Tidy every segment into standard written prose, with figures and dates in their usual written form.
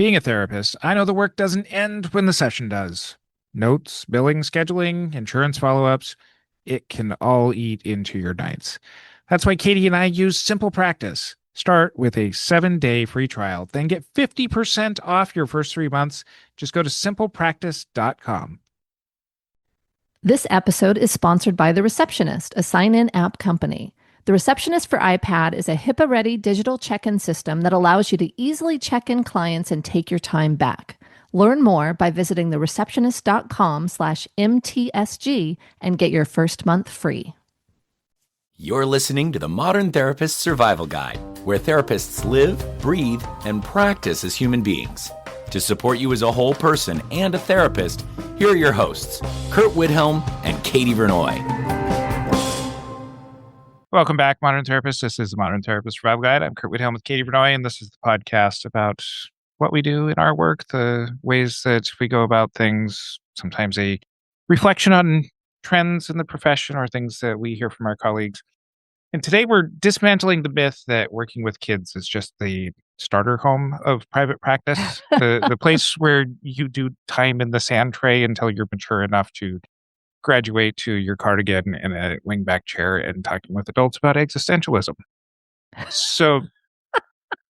Being a therapist, I know the work doesn't end when the session does. Notes, billing, scheduling, insurance follow-ups, it can all eat into your nights. That's why Katie and I use Simple Practice. Start with a 7-day free trial, then get 50% off your first 3 months. Just go to simplepractice.com. This episode is sponsored by The Receptionist, a sign-in app company. The Receptionist for iPad is a HIPAA-ready digital check-in system that allows you to easily check in clients and take your time back. Learn more by visiting thereceptionist.com/MTSG and get your first month free. You're listening to the Modern Therapist Survival Guide, where therapists live, breathe, and practice as human beings. To support you as a whole person and a therapist, here are your hosts, Curt Widhalm and Katie Vernoy. Welcome back, Modern Therapists. This is the Modern Therapist Survival Guide. I'm Curt Widhalm with Katie Vernoy, and this is the podcast about what we do in our work, the ways that we go about things, sometimes a reflection on trends in the profession or things that we hear from our colleagues. And today we're dismantling the myth that working with kids is just the starter home of private practice, the place where you do time in the sand tray until you're mature enough to graduate to your cardigan in a wingback chair and talking with adults about existentialism. So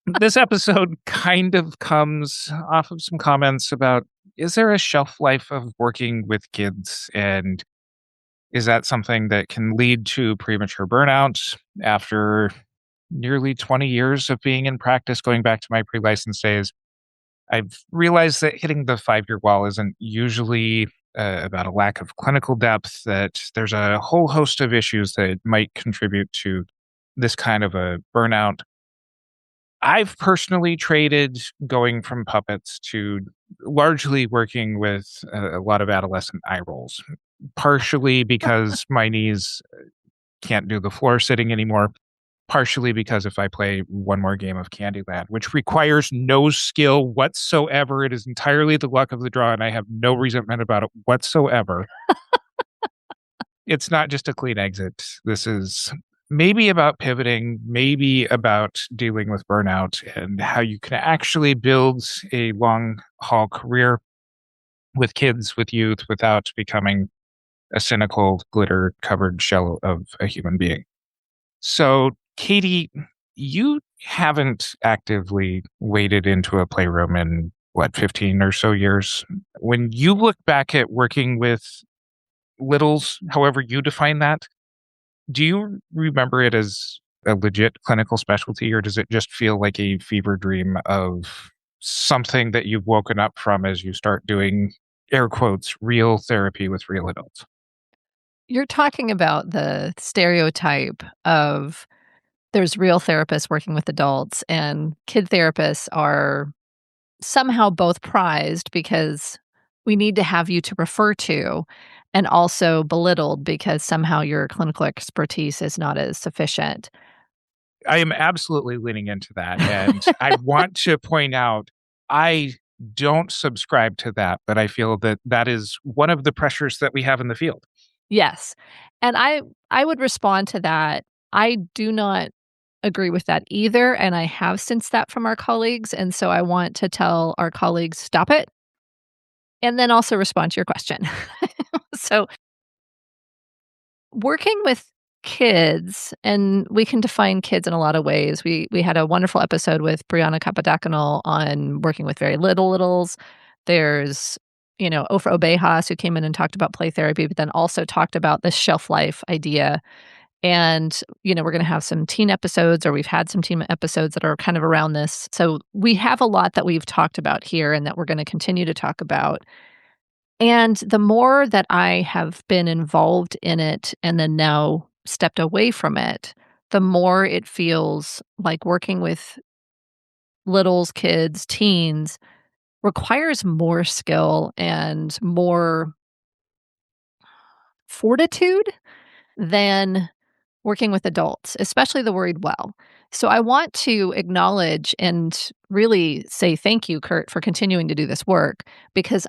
this episode kind of comes off of some comments about, is there a shelf life of working with kids? And is that something that can lead to premature burnout? After nearly 20 years of being in practice, going back to my pre-license days, I've realized that hitting the 5-year wall isn't usually about a lack of clinical depth, that there's a whole host of issues that might contribute to this kind of a burnout. I've personally traded going from puppets to largely working with a lot of adolescent eye rolls, partially because my knees can't do the floor sitting anymore, partially because if I play one more game of Candyland, which requires no skill whatsoever, it is entirely the luck of the draw, and I have no resentment about it whatsoever. It's not just a clean exit. This is maybe about pivoting, maybe about dealing with burnout and how you can actually build a long-haul career with kids, with youth, without becoming a cynical, glitter-covered shell of a human being. So, Katie, you haven't actively waded into a playroom in, 15 or so years? When you look back at working with littles, however you define that, do you remember it as a legit clinical specialty, or does it just feel like a fever dream of something that you've woken up from as you start doing, air quotes, real therapy with real adults? You're talking about the stereotype of there's real therapists working with adults, and kid therapists are somehow both prized because we need to have you to refer to, and also belittled because somehow your clinical expertise is not as sufficient. I am absolutely leaning into that. And I want to point out, I don't subscribe to that, but I feel that that is one of the pressures that we have in the field. Yes. And I would respond to that. I do not agree with that either. And I have sensed that from our colleagues. And so I want to tell our colleagues, stop it. And then also respond to your question. So working with kids, and we can define kids in a lot of ways. We had a wonderful episode with Brianna Kapadakanal on working with very littles. There's Ofra Obejas, who came in and talked about play therapy, but then also talked about this shelf life idea. And, we're going to have some teen episodes, or we've had some teen episodes that are kind of around this. So we have a lot that we've talked about here and that we're going to continue to talk about. And the more that I have been involved in it and then now stepped away from it, the more it feels like working with littles, kids, teens requires more skill and more fortitude than working with adults, especially the worried well. So I want to acknowledge and really say thank you, Curt, for continuing to do this work, because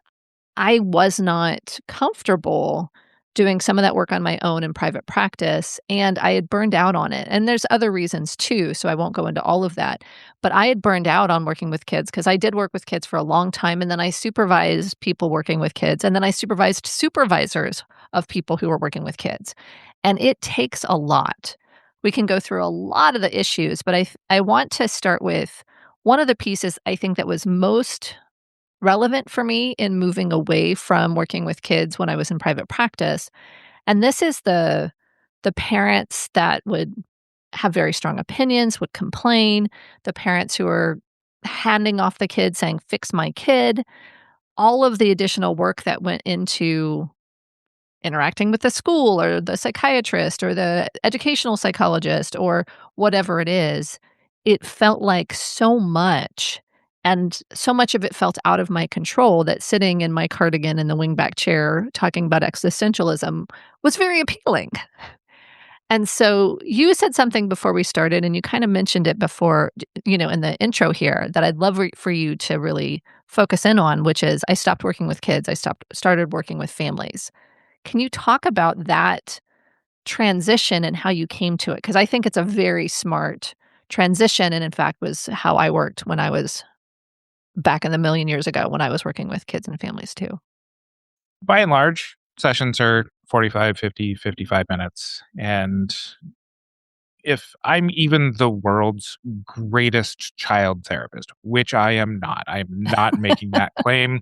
I was not comfortable doing some of that work on my own in private practice, and I had burned out on it. And there's other reasons too, so I won't go into all of that. But I had burned out on working with kids because I did work with kids for a long time, and then I supervised people working with kids, and then I supervised supervisors of people who were working with kids. And it takes a lot. We can go through a lot of the issues, but I want to start with one of the pieces I think that was most relevant for me in moving away from working with kids when I was in private practice. And this is the parents that would have very strong opinions, would complain, the parents who are handing off the kid saying, "Fix my kid," all of the additional work that went into interacting with the school or the psychiatrist or the educational psychologist or whatever it is. It felt like so much. And so much of it felt out of my control that sitting in my cardigan in the wingback chair talking about existentialism was very appealing. And so you said something before we started, and you kind of mentioned it before, in the intro here, that I'd love for you to really focus in on, which is I stopped working with kids. I started working with families. Can you talk about that transition and how you came to it? Because I think it's a very smart transition, and in fact was how I worked when I was back in the million years ago when I was working with kids and families too. By and large, sessions are 45, 50, 55 minutes. And if I'm even the world's greatest child therapist, which I'm not making that claim.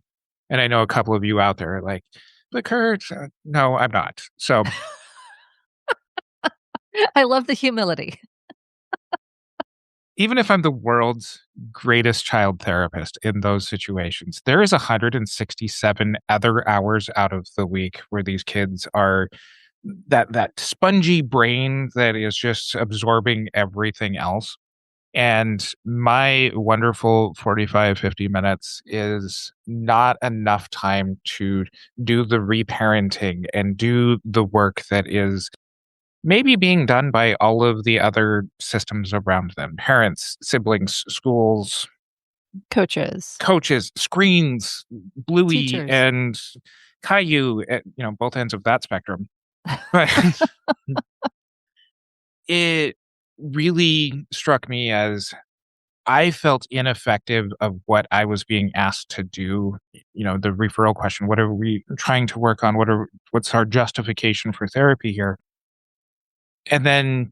And I know a couple of you out there are like, but Curt, no, I'm not. So I love the humility. even if I'm the world's greatest child therapist in those situations, there is 167 other hours out of the week where these kids are that spongy brain that is just absorbing everything else. And my wonderful 45, 50 minutes is not enough time to do the reparenting and do the work that is maybe being done by all of the other systems around them: parents, siblings, schools, Coaches, screens, Bluey, teachers. and Caillou at both ends of that spectrum. But it really struck me as I felt ineffective of what I was being asked to do. The referral question: what are we trying to work on? What's our justification for therapy here? And then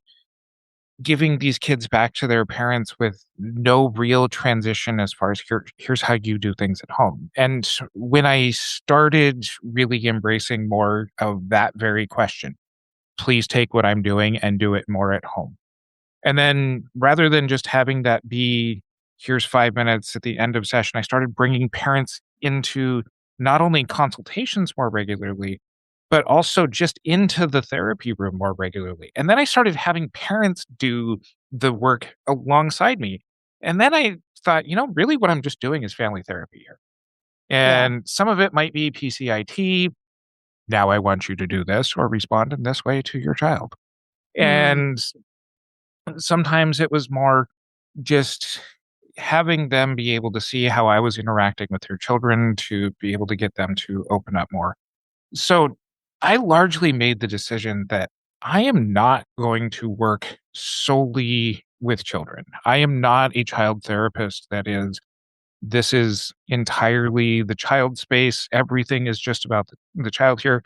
giving these kids back to their parents with no real transition as far as here's how you do things at home. And when I started really embracing more of that very question, please take what I'm doing and do it more at home. And then rather than just having that be, here's 5 minutes at the end of session, I started bringing parents into not only consultations more regularly, but also just into the therapy room more regularly. And then I started having parents do the work alongside me. And then I thought, really what I'm just doing is family therapy here. Yeah. And some of it might be PCIT. Now I want you to do this or respond in this way to your child. Mm. And sometimes it was more just having them be able to see how I was interacting with their children to be able to get them to open up more. So I largely made the decision that I am not going to work solely with children. I am not a child therapist this is entirely the child space. Everything is just about the child here.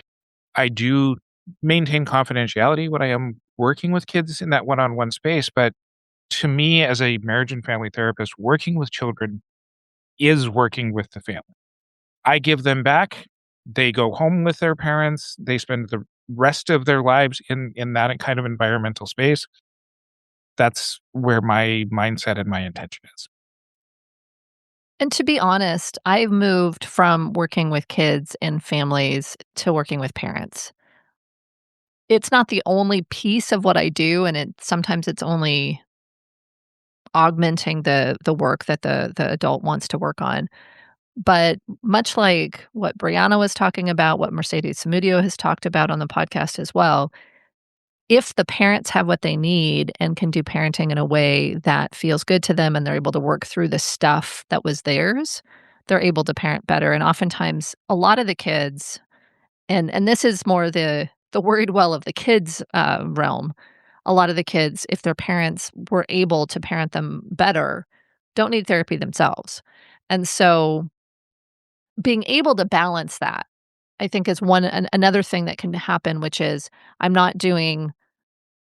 I do maintain confidentiality when I am working with kids in that one-on-one space, but to me, as a marriage and family therapist, working with children is working with the family. I give them back. They go home with their parents. They spend the rest of their lives in that kind of environmental space. That's where my mindset and my intention is. And to be honest, I've moved from working with kids and families to working with parents. It's not the only piece of what I do, and sometimes it's only augmenting the work that the adult wants to work on. But much like what Brianna was talking about, what Mercedes Samudio has talked about on the podcast as well, if the parents have what they need and can do parenting in a way that feels good to them and they're able to work through the stuff that was theirs, they're able to parent better. And oftentimes, a lot of the kids, And this is more the worried well of the kids' realm. A lot of the kids, if their parents were able to parent them better, don't need therapy themselves. And so being able to balance that, I think is another thing that can happen, which is I'm not doing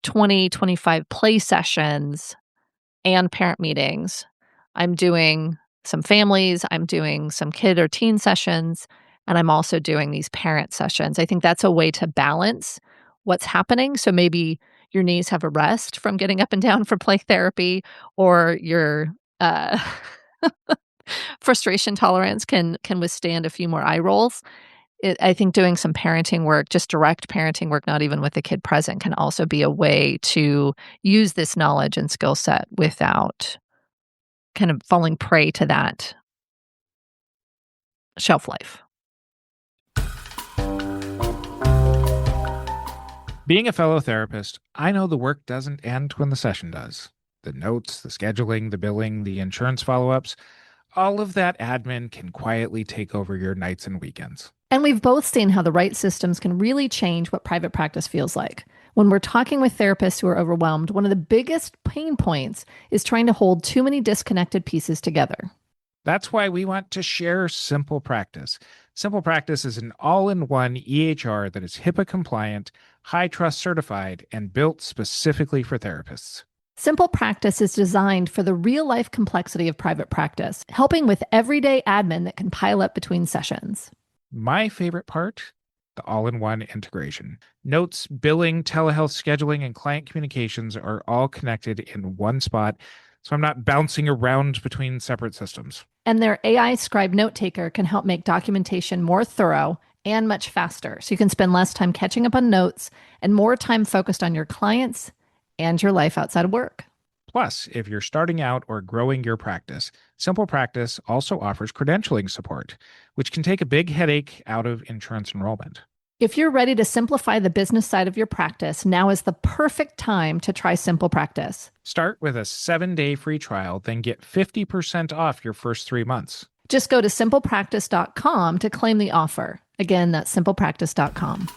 20, 25 play sessions and parent meetings. I'm doing some families, I'm doing some kid or teen sessions, and I'm also doing these parent sessions. I think that's a way to balance what's happening. So maybe your knees have a rest from getting up and down for play therapy, or your frustration tolerance can withstand a few more eye rolls. I think doing some parenting work, just direct parenting work, not even with the kid present, can also be a way to use this knowledge and skill set without kind of falling prey to that shelf life. Being a fellow therapist, I know the work doesn't end when the session does. The notes, the scheduling, the billing, the insurance follow-ups, all of that admin can quietly take over your nights and weekends. And we've both seen how the right systems can really change what private practice feels like. When we're talking with therapists who are overwhelmed, one of the biggest pain points is trying to hold too many disconnected pieces together. That's why we want to share Simple Practice. Simple Practice is an all-in-one EHR that is HIPAA compliant, high trust certified, and built specifically for therapists. Simple Practice is designed for the real-life complexity of private practice, helping with everyday admin that can pile up between sessions. My favorite part, the all-in-one integration. Notes, billing, telehealth scheduling, and client communications are all connected in one spot, so I'm not bouncing around between separate systems. And their AI scribe note taker can help make documentation more thorough and much faster, so you can spend less time catching up on notes and more time focused on your clients and your life outside of work. Plus, if you're starting out or growing your practice, Simple Practice also offers credentialing support, which can take a big headache out of insurance enrollment. If you're ready to simplify the business side of your practice, now is the perfect time to try Simple Practice. Start with a 7-day free trial, then get 50% off your first 3 months. Just go to simplepractice.com to claim the offer. Again, that's simplepractice.com.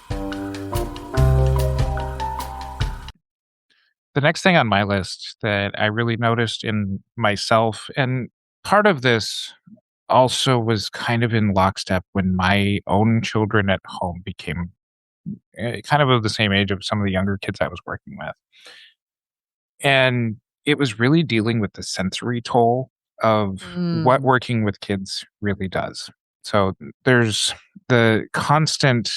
The next thing on my list that I really noticed in myself, and part of this also was kind of in lockstep when my own children at home became kind of the same age of some of the younger kids I was working with. And it was really dealing with the sensory toll of what working with kids really does. So there's the constant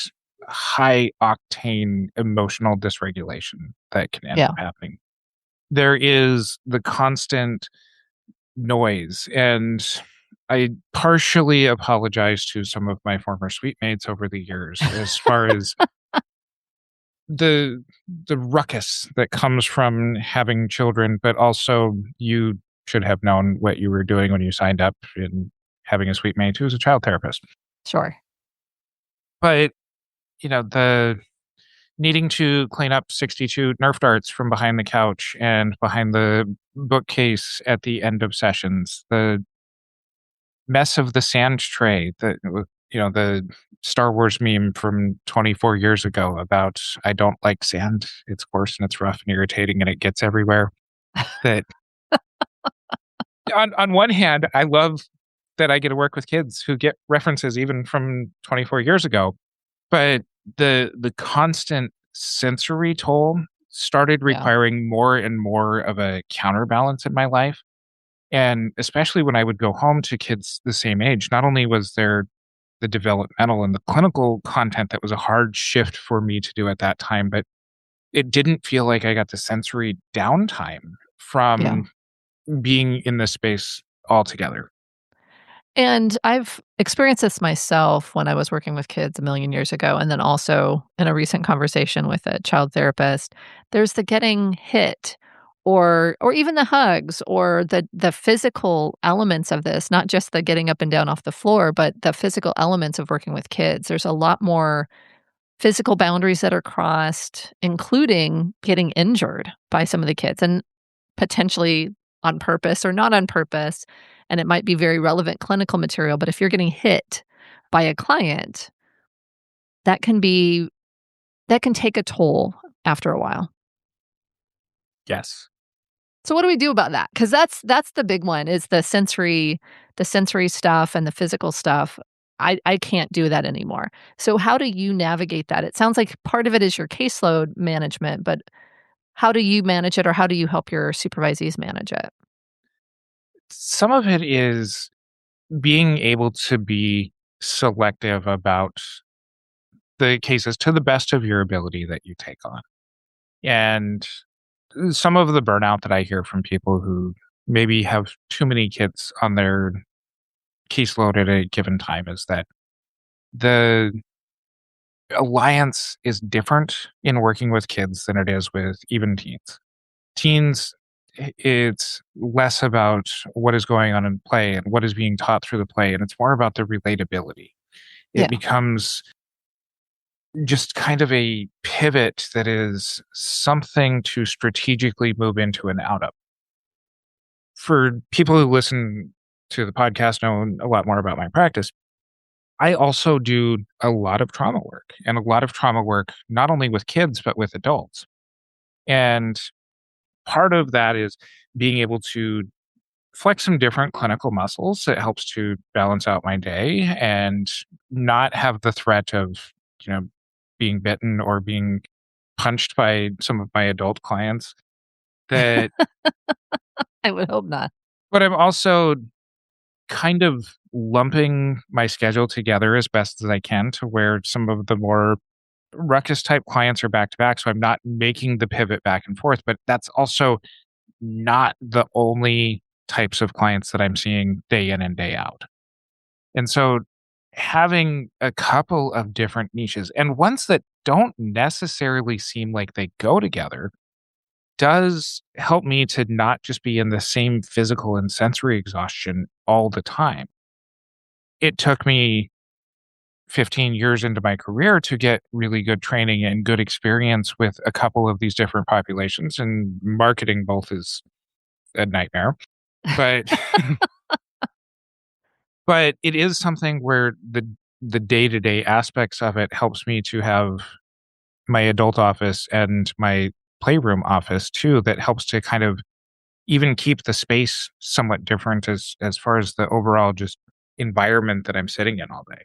high octane emotional dysregulation that can end up happening. There is the constant noise, and I partially apologize to some of my former suite mates over the years as far as the ruckus that comes from having children, but also you should have known what you were doing when you signed up in having a suite mate who was a child therapist. Sure. But the needing to clean up 62 Nerf darts from behind the couch and behind the bookcase at the end of sessions, the mess of the sand tray, the Star Wars meme from 24 years ago about I don't like sand. It's coarse and it's rough and irritating and it gets everywhere. That on one hand, I love that I get to work with kids who get references even from 24 years ago. But the constant sensory toll started requiring more and more of a counterbalance in my life. And especially when I would go home to kids the same age, not only was there the developmental and the clinical content that was a hard shift for me to do at that time, but it didn't feel like I got the sensory downtime from being in this space altogether. And I've experienced this myself when I was working with kids a million years ago, and then also in a recent conversation with a child therapist. There's the getting hit, or even the hugs, or the physical elements of this, not just the getting up and down off the floor, but the physical elements of working with kids. There's a lot more physical boundaries that are crossed, including getting injured by some of the kids, and potentially on purpose or not on purpose. And it might be very relevant clinical material, but if you're getting hit by a client, that can take a toll after a while. Yes. So what do we do about that? Because that's the big one, is the sensory stuff and the physical stuff. I can't do that anymore. So how do you navigate that? It sounds like part of it is your caseload management, but how do you manage it, or how do you help your supervisees manage it? Some of it is being able to be selective about the cases to the best of your ability that you take on. And some of the burnout that I hear from people who maybe have too many kids on their caseload at a given time is that the alliance is different in working with kids than it is with even teens. Teens, it's less about what is going on in play and what is being taught through the play, and it's more about the relatability. It Yeah. becomes just kind of a pivot that is something to strategically move into and out of. For people who listen to the podcast know a lot more about my practice, I also do a lot of trauma work, and a lot of trauma work not only with kids but with adults. And part of that is being able to flex some different clinical muscles that helps to balance out my day and not have the threat of, you know, being bitten or being punched by some of my adult clients. That, I would hope not. but I'm also kind of lumping my schedule together as best as I can to where some of the more ruckus type clients are back to back. So I'm not making the pivot back and forth, but that's also not the only types of clients that I'm seeing day in and day out. And so having a couple of different niches and ones that don't necessarily seem like they go together does help me to not just be in the same physical and sensory exhaustion all the time. It took me 15 years into my career to get really good training and good experience with a couple of these different populations, and marketing both is a nightmare. But but it is something where the day-to-day aspects of it helps me to have my adult office and my playroom office too, that helps to kind of even keep the space somewhat different as far as the overall just environment that I'm sitting in all day.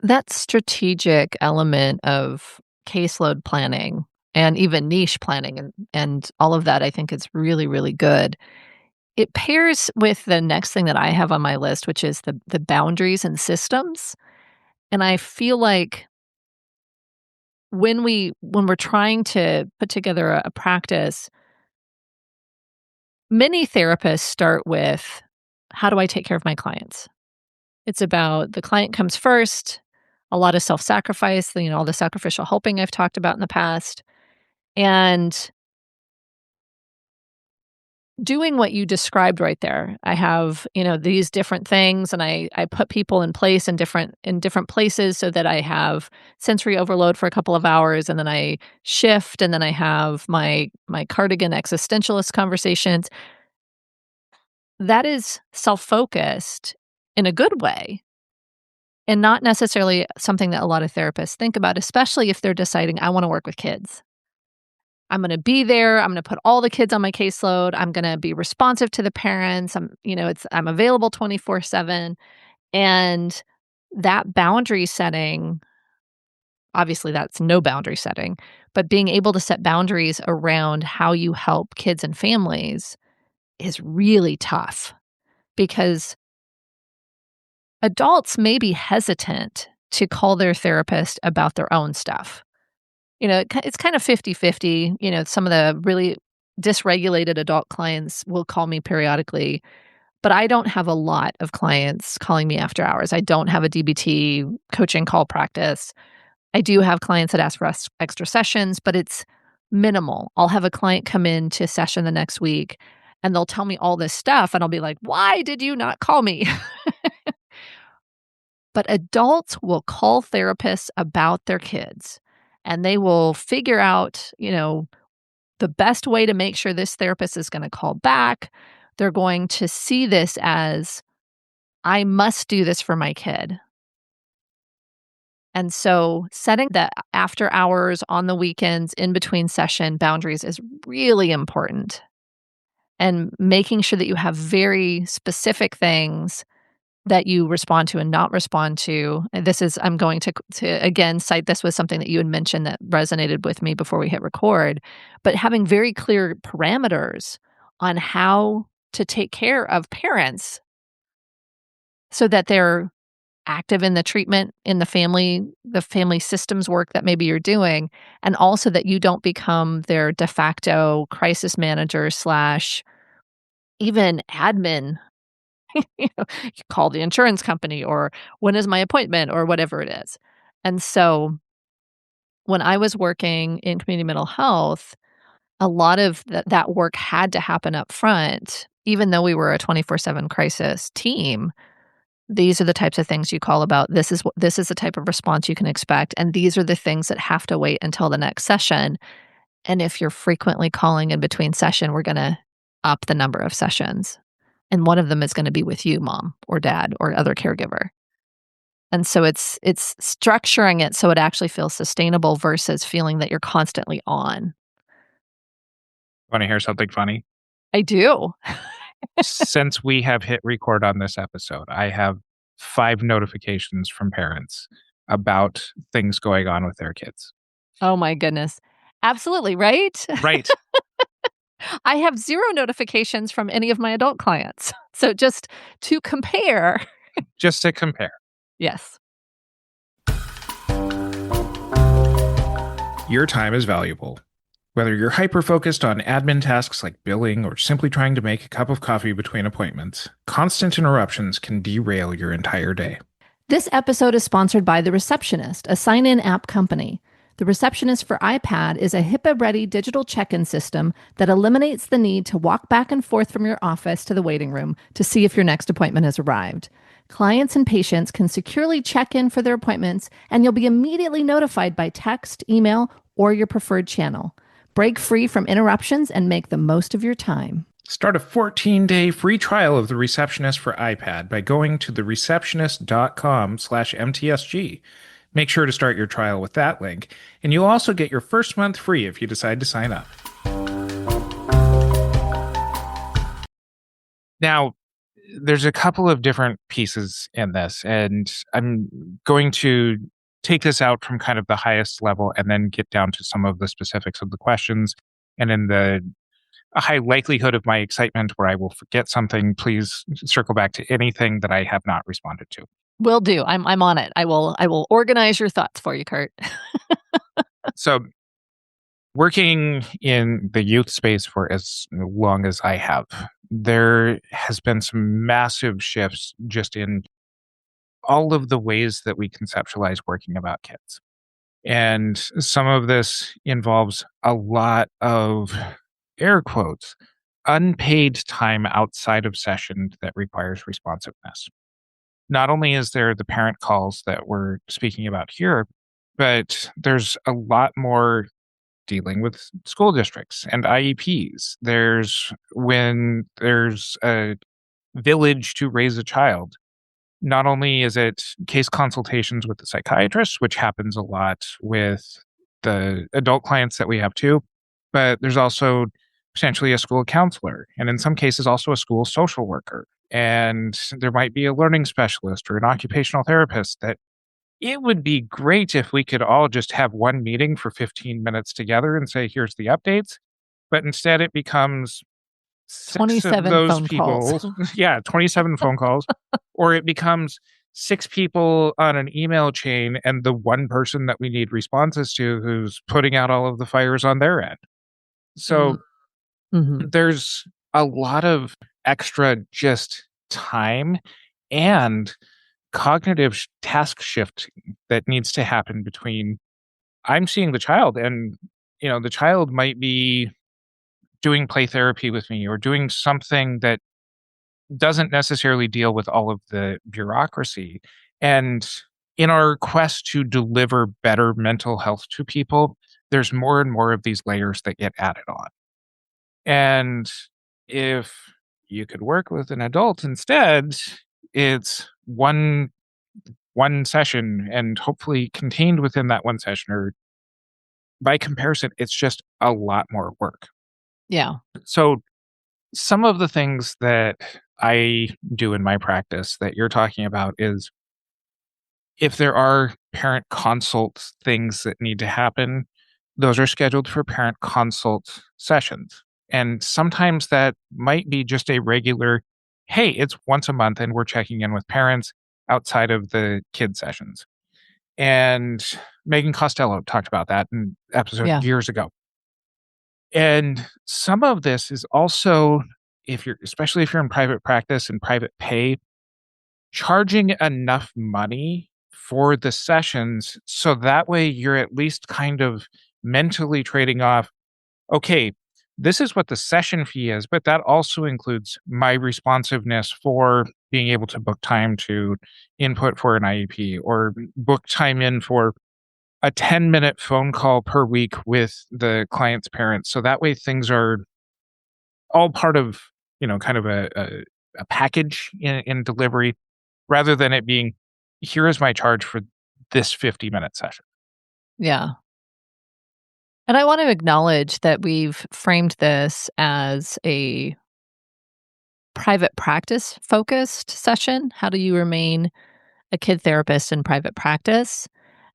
That strategic element of caseload planning and even niche planning and all of that, I think is really, really good. It pairs with the next thing that I have on my list, which is the boundaries and systems. And I feel like when we're trying to put together a practice, many therapists start with, how do I take care of my clients? It's about the client comes first, a lot of self-sacrifice, all the sacrificial helping I've talked about in the past, and doing what you described right there. I have, these different things, and I put people in place in different places so that I have sensory overload for a couple of hours, and then I shift, and then I have my cardigan existentialist conversations. That is self-focused in a good way, and not necessarily something that a lot of therapists think about, especially if they're deciding, I want to work with kids. I'm going to be there. I'm going to put all the kids on my caseload. I'm going to be responsive to the parents. I'm available 24/7. And that boundary setting, obviously that's no boundary setting, but being able to set boundaries around how you help kids and families is really tough, because adults may be hesitant to call their therapist about their own stuff. It's kind of 50-50. Some of the really dysregulated adult clients will call me periodically, but I don't have a lot of clients calling me after hours. I don't have a DBT coaching call practice. I do have clients that ask for extra sessions, but it's minimal. I'll have a client come in to session the next week and they'll tell me all this stuff, and I'll be like, why did you not call me? But adults will call therapists about their kids, and they will figure out, the best way to make sure this therapist is going to call back. They're going to see this as, I must do this for my kid. And so setting the after hours, on the weekends, in between session boundaries is really important. And making sure that you have very specific things that you respond to and not respond to. And this is, I'm going to again cite this was something that you had mentioned that resonated with me before we hit record, but having very clear parameters on how to take care of parents so that they're active in the treatment, in the family systems work that maybe you're doing, and also that you don't become their de facto crisis manager slash even admin. You know, you call the insurance company or when is my appointment or whatever it is. And so when I was working in community mental health, a lot of that work had to happen up front, even though we were a 24/7 crisis team. These are the types of things you call about. This is the type of response you can expect, and these are the things that have to wait until the next session. And if you're frequently calling in between session, we're gonna up the number of sessions. And one of them is gonna be with you, mom or dad or other caregiver. And so it's structuring it so it actually feels sustainable versus feeling that you're constantly on. Want to hear something funny? I do. Since we have hit record on this episode, I have 5 notifications from parents about things going on with their kids. Oh my goodness. Absolutely, right? Right. I have 0 notifications from any of my adult clients. So just to compare. Just to compare. Yes. Your time is valuable. Whether you're hyper-focused on admin tasks like billing or simply trying to make a cup of coffee between appointments, constant interruptions can derail your entire day. This episode is sponsored by The Receptionist, a sign-in app company. The Receptionist for iPad is a HIPAA-ready digital check-in system that eliminates the need to walk back and forth from your office to the waiting room to see if your next appointment has arrived. Clients and patients can securely check in for their appointments, and you'll be immediately notified by text, email, or your preferred channel. Break free from interruptions and make the most of your time. Start a 14-day free trial of The Receptionist for iPad by going to thereceptionist.com/MTSG. Make sure to start your trial with that link, and you'll also get your first month free if you decide to sign up. Now, there's a couple of different pieces in this, and I'm going to take this out from kind of the highest level and then get down to some of the specifics of the questions. And in a high likelihood of my excitement where I will forget something, please circle back to anything that I have not responded to. Will do. I'm on it. I will organize your thoughts for you, Curt. So working in the youth space for as long as I have, there has been some massive shifts just in all of the ways that we conceptualize working about kids. And some of this involves a lot of, air quotes, unpaid time outside of session that requires responsiveness. Not only is there the parent calls that we're speaking about here, but there's a lot more dealing with school districts and IEPs. There's when there's a village to raise a child. Not only is it case consultations with the psychiatrist, which happens a lot with the adult clients that we have too, but there's also potentially a school counselor, and in some cases also a school social worker. And there might be a learning specialist or an occupational therapist that it would be great if we could all just have one meeting for 15 minutes together and say, here's the updates. But instead it becomes 6 of 27 those phone people. calls. Yeah, 27 phone calls. Or it becomes 6 people on an email chain and the one person that we need responses to who's putting out all of the fires on their end. So there's a lot of extra just time and cognitive task shift that needs to happen between I'm seeing the child and, the child might be doing play therapy with me or doing something that doesn't necessarily deal with all of the bureaucracy. And in our quest to deliver better mental health to people, there's more and more of these layers that get added on. And if you could work with an adult instead, it's one one session and hopefully contained within that one session, or by comparison, it's just a lot more work. Yeah. So some of the things that I do in my practice that you're talking about is if there are parent consult things that need to happen, those are scheduled for parent consult sessions. And sometimes that might be just a regular, hey, it's once a month and we're checking in with parents outside of the kid sessions. And Megan Costello talked about that in an episode Yeah. years ago. And some of this is also, especially if you're in private practice and private pay, charging enough money for the sessions so that way you're at least kind of mentally trading off, okay, this is what the session fee is, but that also includes my responsiveness for being able to book time to input for an IEP or book time in for a 10-minute phone call per week with the client's parents. So that way things are all part of, kind of a package in delivery rather than it being, here is my charge for this 50-minute session. Yeah. And I want to acknowledge that we've framed this as a private practice focused session. How do you remain a kid therapist in private practice?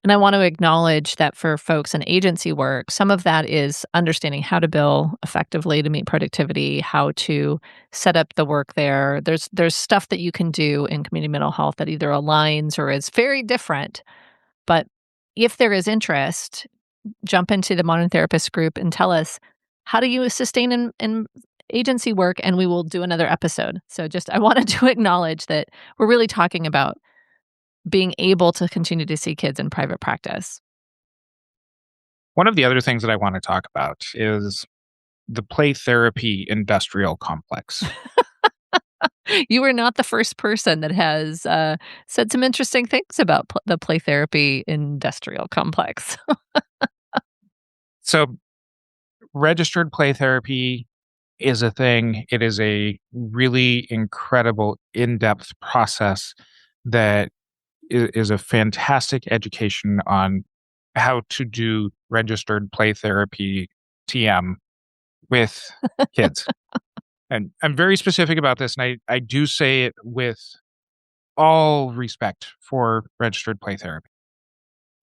And I want to acknowledge that for folks in agency work, some of that is understanding how to bill effectively to meet productivity, how to set up the work there. There's stuff that you can do in community mental health that either aligns or is very different. But if there is interest, jump into the Modern Therapist group and tell us, how do you sustain in agency work? And we will do another episode. So I wanted to acknowledge that we're really talking about being able to continue to see kids in private practice. One of the other things that I want to talk about is the play therapy industrial complex. You are not the first person that has said some interesting things about the play therapy industrial complex. So registered play therapy is a thing. It is a really incredible in-depth process that is a fantastic education on how to do registered play therapy TM with kids. And I'm very specific about this, and I do say it with all respect for registered play therapy.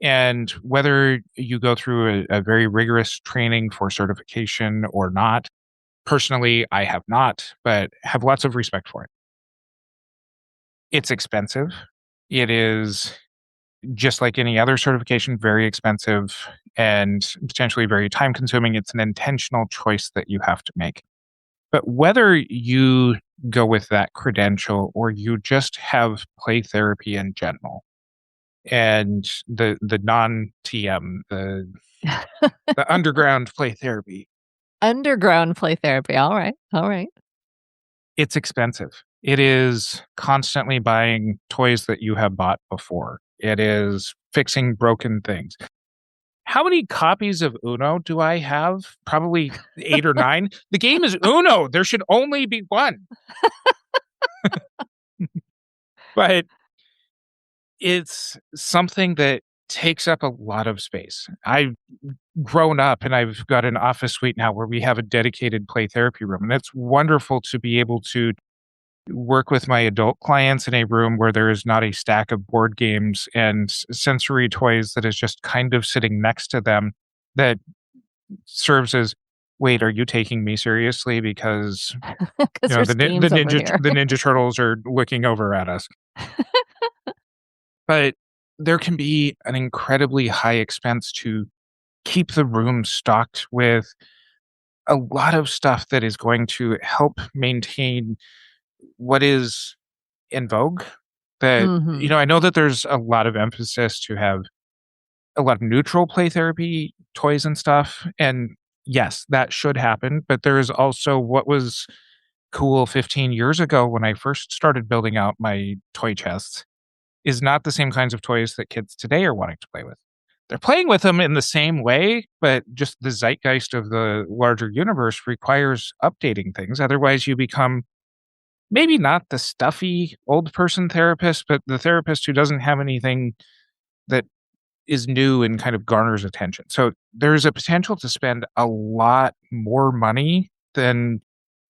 And whether you go through a very rigorous training for certification or not, personally, I have not, but have lots of respect for it. It's expensive. It is, just like any other certification, very expensive and potentially very time consuming. It's an intentional choice that you have to make. But whether you go with that credential or you just have play therapy in general and the non-TM, the underground play therapy. Underground play therapy. All right. All right. It's expensive. It is constantly buying toys that you have bought before. It is fixing broken things. How many copies of Uno do I have? Probably 8 or 9. The game is Uno. There should only be one. But it's something that takes up a lot of space. I've grown up and I've got an office suite now where we have a dedicated play therapy room. And it's wonderful to be able to work with my adult clients in a room where there is not a stack of board games and sensory toys that is just kind of sitting next to them that serves as, wait, are you taking me seriously? Because the Ninja Turtles are looking over at us. But there can be an incredibly high expense to keep the room stocked with a lot of stuff that is going to help maintain what is in vogue. That, Mm-hmm. I know that there's a lot of emphasis to have a lot of neutral play therapy toys and stuff. And yes, that should happen. But there is also what was cool 15 years ago when I first started building out my toy chests is not the same kinds of toys that kids today are wanting to play with. They're playing with them in the same way, but just the zeitgeist of the larger universe requires updating things. Otherwise, you become maybe not the stuffy old person therapist, but the therapist who doesn't have anything that is new and kind of garners attention. So there's a potential to spend a lot more money than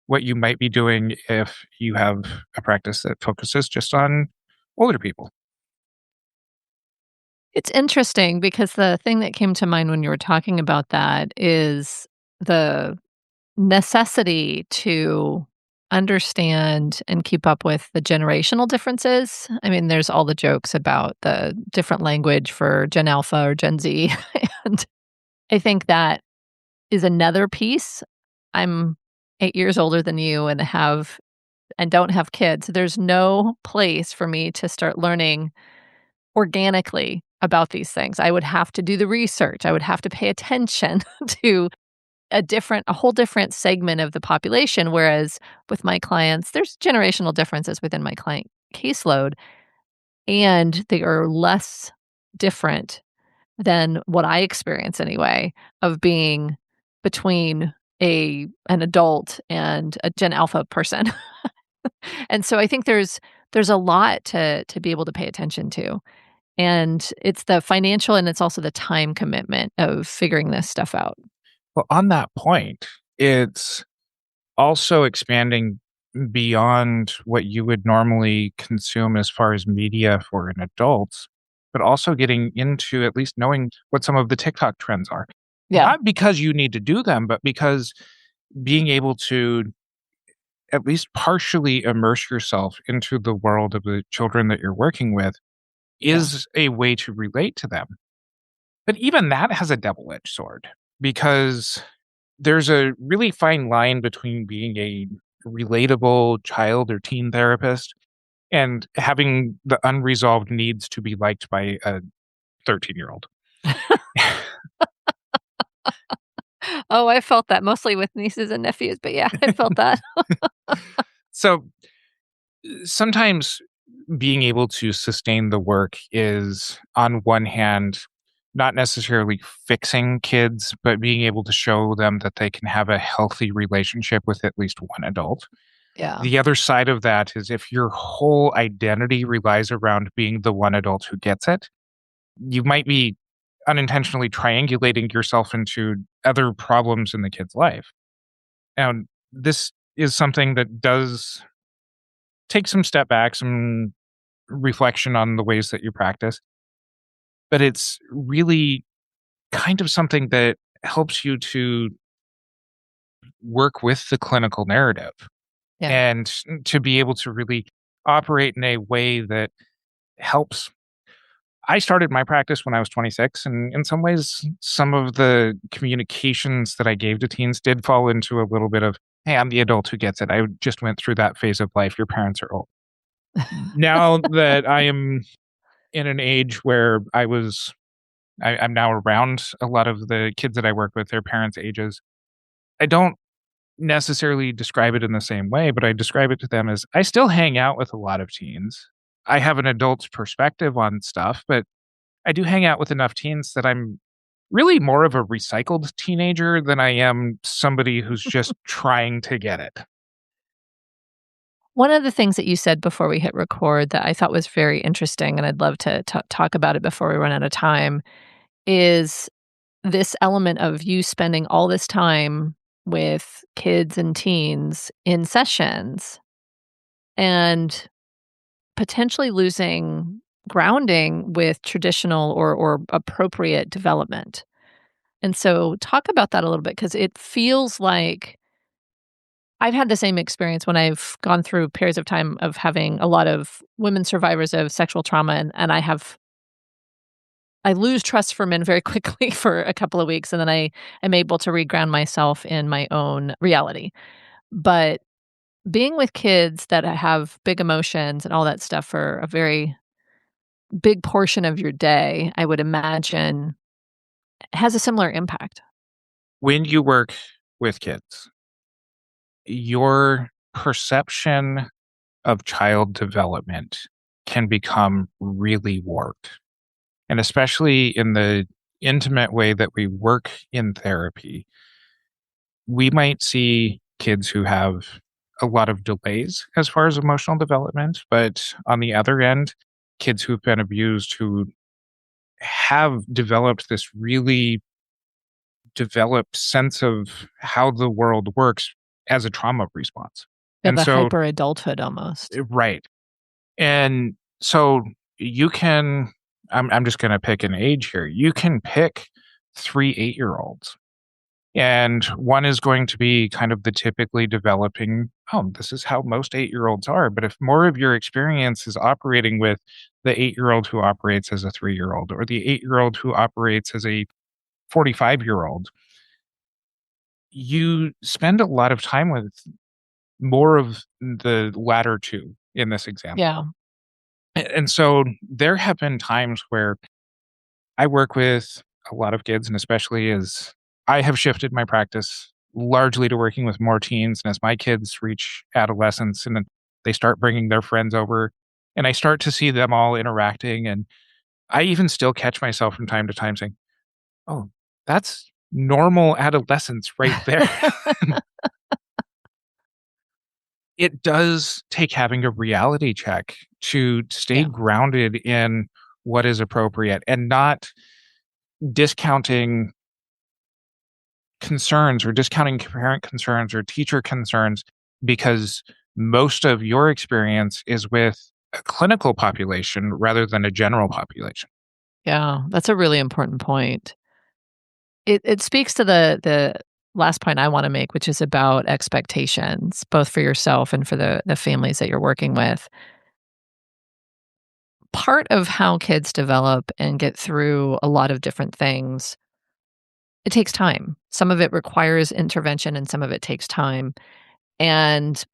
what you might be doing if you have a practice that focuses just on older people. It's interesting because the thing that came to mind when you were talking about that is the necessity to understand and keep up with the generational differences. I mean, there's all the jokes about the different language for Gen Alpha or Gen Z. And I think that is another piece. I'm 8 years older than you and don't have kids. There's no place for me to start learning organically about these things. I would have to do the research. I would have to pay attention to a whole different segment of the population, whereas with my clients, there's generational differences within my client caseload, and they are less different than what I experience anyway, of being between an adult and a Gen Alpha person. And so I think there's a lot to be able to pay attention to. And it's the financial and it's also the time commitment of figuring this stuff out. Well, on that point, it's also expanding beyond what you would normally consume as far as media for an adult, but also getting into at least knowing what some of the TikTok trends are. Yeah. Not because you need to do them, but because being able to at least partially immerse yourself into the world of the children that you're working with is a way to relate to them. But even that has a double-edged sword because there's a really fine line between being a relatable child or teen therapist and having the unresolved needs to be liked by a 13-year-old. Oh, I felt that mostly with nieces and nephews, but yeah, I felt that. So sometimes being able to sustain the work is, on one hand, not necessarily fixing kids, but being able to show them that they can have a healthy relationship with at least one adult. Yeah. The other side of that is if your whole identity relies around being the one adult who gets it, you might be unintentionally triangulating yourself into other problems in the kid's life. And this is something that does take some step back, some reflection on the ways that you practice. But it's really kind of something that helps you to work with the clinical narrative Yeah. and to be able to really operate in a way that helps. I started my practice when I was 26, and in some ways, some of the communications that I gave to teens did fall into a little bit of, hey, I'm the adult who gets it. I just went through that phase of life. Your parents are old. Now that I am in an age where I'm now around a lot of the kids that I work with, their parents' ages. I don't necessarily describe it in the same way, but I describe it to them as I still hang out with a lot of teens. I have an adult's perspective on stuff, but I do hang out with enough teens that I'm really more of a recycled teenager than I am somebody who's just trying to get it. One of the things that you said before we hit record that I thought was very interesting, and I'd love to talk about it before we run out of time, is this element of you spending all this time with kids and teens in sessions and potentially losing grounding with traditional or appropriate development. And so talk about that a little bit because it feels like I've had the same experience when I've gone through periods of time of having a lot of women survivors of sexual trauma, and I lose trust for men very quickly for a couple of weeks, and then I am able to reground myself in my own reality. But being with kids that have big emotions and all that stuff for a very big portion of your day, I would imagine has a similar impact. When you work with kids, your perception of child development can become really warped. And especially in the intimate way that we work in therapy, we might see kids who have a lot of delays as far as emotional development. But on the other end, kids who've been abused who have developed this really developed sense of how the world works as a trauma response. Yeah, And the so, hyper adulthood almost. right. And so you can, I'm just going to pick an age here. You can pick 3 8-year-olds, and one is going to be kind of the typically developing, oh, this is how most 8-year-olds are. But if more of your experience is operating with the 8-year-old who operates as a 3-year-old, or the 8-year-old who operates as a 45-year-old, you spend a lot of time with more of the latter two in this example. Yeah. And so there have been times where I work with a lot of kids, and especially as I have shifted my practice largely to working with more teens, and as my kids reach adolescence and then they start bringing their friends over, and I start to see them all interacting, and I even still catch myself from time to time saying, "Oh, that's normal adolescence right there." It does take having a reality check to stay Yeah. grounded in what is appropriate and not discounting concerns or discounting parent concerns or teacher concerns because most of your experience is with a clinical population rather than a general population. Yeah, that's a really important point. It speaks to the last point I wanna make, which is about expectations, both for yourself and for the families that you're working with. Part of how kids develop and get through a lot of different things, it takes time. Some of it requires intervention and some of it takes time. And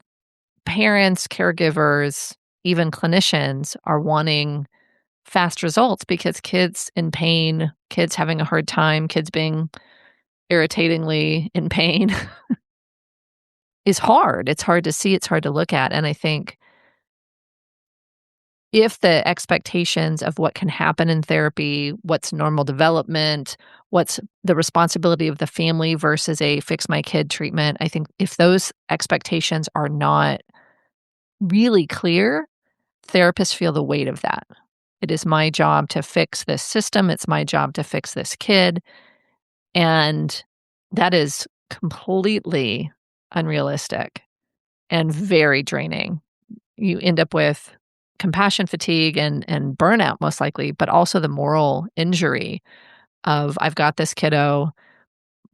parents, caregivers, even clinicians are wanting fast results because kids in pain, kids having a hard time, kids being irritatingly in pain is hard. It's hard to see, it's hard to look at. And I think if the expectations of what can happen in therapy, what's normal development, what's the responsibility of the family versus a fix my kid treatment, I think if those expectations are not really clear, therapists feel the weight of that. It is my job to fix this system. It's my job to fix this kid. And that is completely unrealistic and very draining. You end up with compassion fatigue and burnout most likely, but also the moral injury of I've got this kiddo,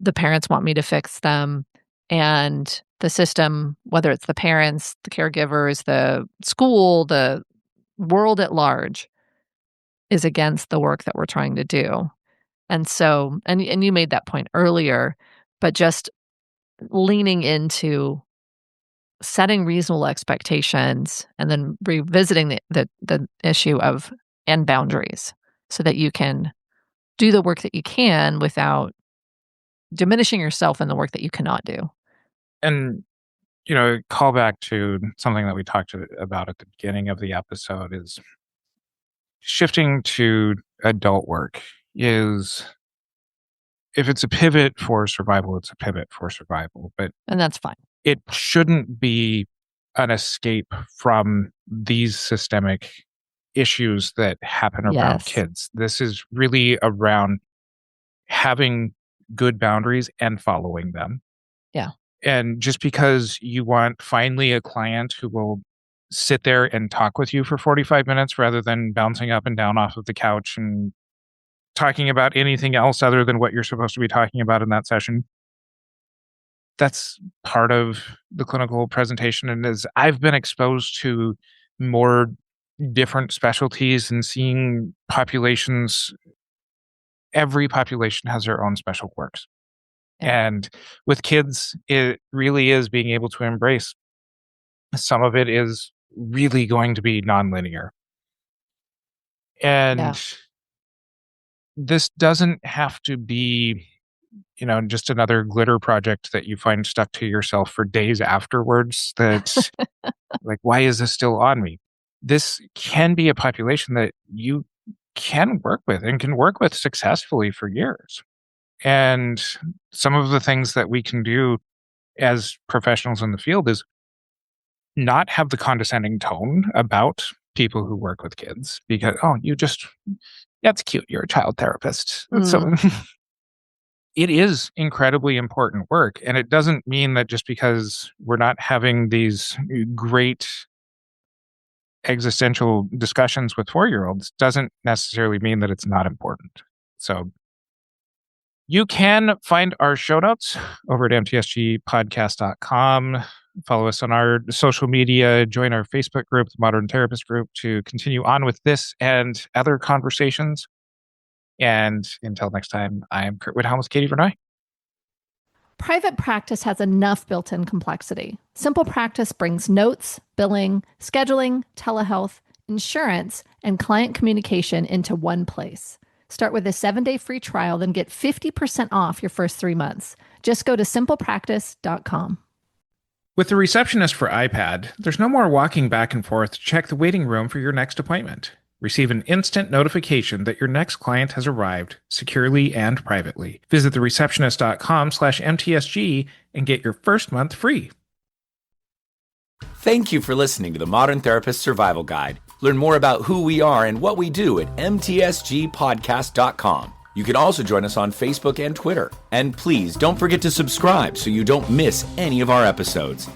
the parents want me to fix them, and the system, whether it's the parents, the caregivers, the school, the world at large, is against the work that we're trying to do. And so and you made that point earlier, but just leaning into setting reasonable expectations and then revisiting the issue of and boundaries so that you can do the work that you can without diminishing yourself in the work that you cannot do. And, call back to something that we talked about at the beginning of the episode is shifting to adult work is if it's a pivot for survival, it's a pivot for survival. But And that's fine. it shouldn't be an escape from these systemic issues that happen around Yes. kids. This is really around having good boundaries and following them. Yeah. And just because you want finally a client who will sit there and talk with you for 45 minutes rather than bouncing up and down off of the couch and talking about anything else other than what you're supposed to be talking about in that session, that's part of the clinical presentation. And as I've been exposed to more different specialties and seeing populations, every population has their own special quirks. Yeah. And with kids, it really is being able to embrace. Some of it is really going to be nonlinear. Yeah. And this doesn't have to be, just another glitter project that you find stuck to yourself for days afterwards that, like, why is this still on me? This can be a population that you can work with and can work with successfully for years. And some of the things that we can do as professionals in the field is not have the condescending tone about people who work with kids because, that's cute. You're a child therapist. So it is incredibly important work. And it doesn't mean that just because we're not having these great existential discussions with 4-year-olds doesn't necessarily mean that it's not important. So you can find our show notes over at mtsgpodcast.com. Follow us on our social media, join our Facebook group, the Modern Therapist Group, to continue on with this and other conversations. And until next time, I am Curt Widhalm with Katie Vernoy. Private practice has enough built-in complexity. Simple Practice brings notes, billing, scheduling, telehealth, insurance, and client communication into one place. Start with a 7-day free trial, then get 50% off your first 3 months. Just go to simplepractice.com. With the receptionist for iPad, there's no more walking back and forth to check the waiting room for your next appointment. Receive an instant notification that your next client has arrived, securely and privately. Visit thereceptionist.com/MTSG and get your first month free. Thank you for listening to the Modern Therapist Survival Guide. Learn more about who we are and what we do at mtsgpodcast.com. You can also join us on Facebook and Twitter. And please don't forget to subscribe so you don't miss any of our episodes.